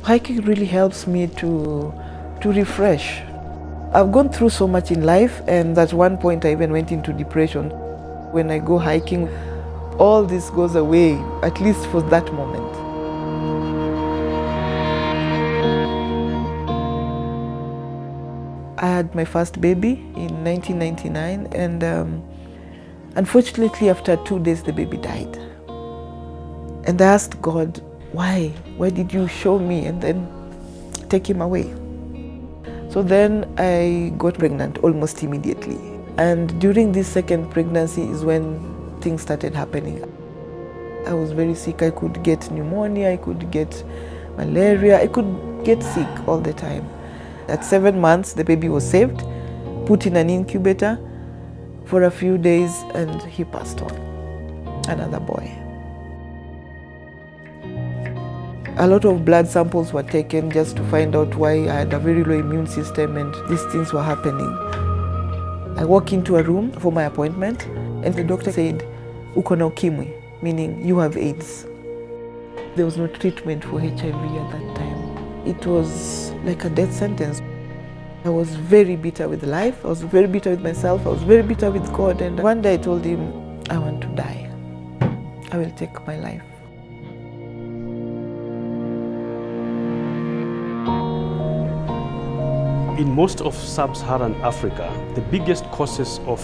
Hiking really helps me to refresh. I've gone through so much in life, and at one point I even went into depression. When I go hiking, all this goes away, at least for that moment. I had my first baby in 1999, and unfortunately after 2 days the baby died. And I asked God, why? Why did you show me and then take him away? So then I got pregnant almost immediately. And during this second pregnancy is when things started happening. I was very sick. I could get pneumonia, I could get malaria, I could get sick all the time. At 7 months, the baby was saved, put in an incubator for a few days, and he passed on. Another boy. A lot of blood samples were taken just to find out why I had a very low immune system and these things were happening. I walked into a room for my appointment and the doctor said, "Uko na ukimwi," meaning you have AIDS. There was no treatment for HIV at that time. It was like a death sentence. I was very bitter with life, I was very bitter with myself, I was very bitter with God, and one day I told him, I want to die. I will take my life. In most of sub-Saharan Africa, the biggest causes of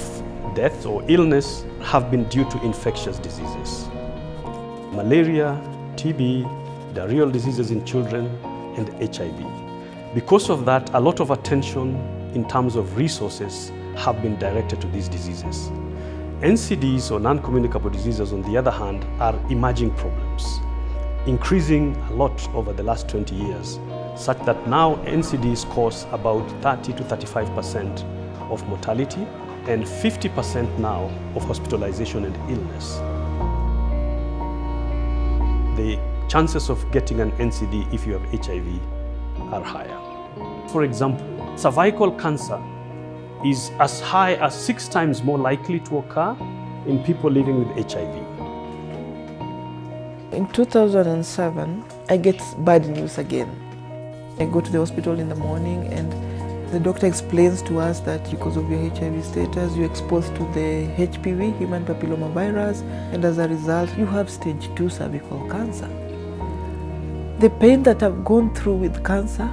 death or illness have been due to infectious diseases. Malaria, TB, diarrheal diseases in children, and HIV. Because of that, a lot of attention in terms of resources have been directed to these diseases. NCDs, or non-communicable diseases, on the other hand, are emerging problems, increasing a lot over the last 20 years, such that now NCDs cause about 30 to 35% of mortality and 50% now of hospitalization and illness. The chances of getting an NCD if you have HIV are higher. For example, cervical cancer is as high as 6 times more likely to occur in people living with HIV. In 2007, I get bad news again. I go to the hospital in the morning and the doctor explains to us that because of your HIV status, you're exposed to the HPV, human papillomavirus, and as a result, you have stage 2 cervical cancer. The pain that I've gone through with cancer,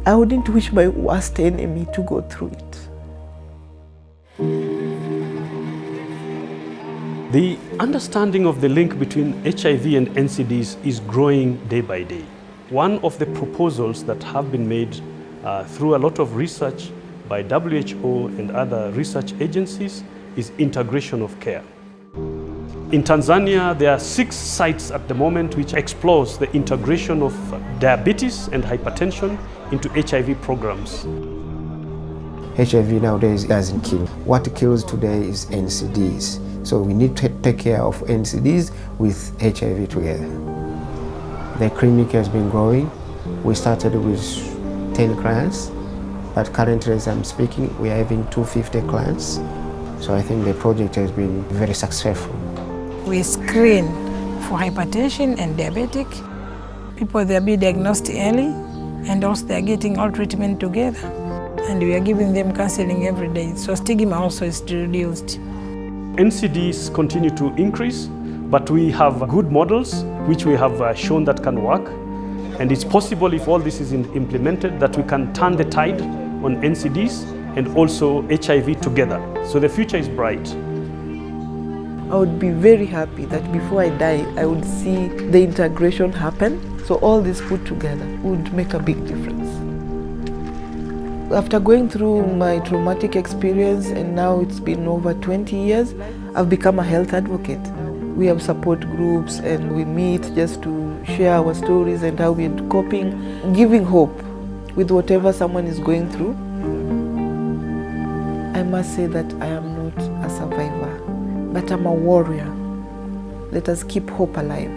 I wouldn't wish my worst enemy to go through it. The understanding of the link between HIV and NCDs is growing day by day. One of the proposals that have been made through a lot of research by WHO and other research agencies is integration of care. In Tanzania, there are 6 sites at the moment which explores the integration of diabetes and hypertension into HIV programs. HIV nowadays doesn't kill. What kills today is NCDs. So we need to take care of NCDs with HIV together. The clinic has been growing. We started with 10 clients, but currently as I'm speaking, we are having 250 clients. So I think the project has been very successful. We screen for hypertension and diabetic. People, they are being diagnosed early, and also they are getting all treatment together. And we are giving them counseling every day, so stigma also is reduced. NCDs continue to increase, but we have good models which we have shown that can work. And it's possible, if all this is implemented, that we can turn the tide on NCDs and also HIV together. So the future is bright. I would be very happy that before I die, I would see the integration happen. So all this put together would make a big difference. After going through my traumatic experience, and now it's been over 20 years, I've become a health advocate. We have support groups and we meet just to share our stories and how we're coping, giving hope with whatever someone is going through. I must say that I am not a survivor, but I'm a warrior. Let us keep hope alive.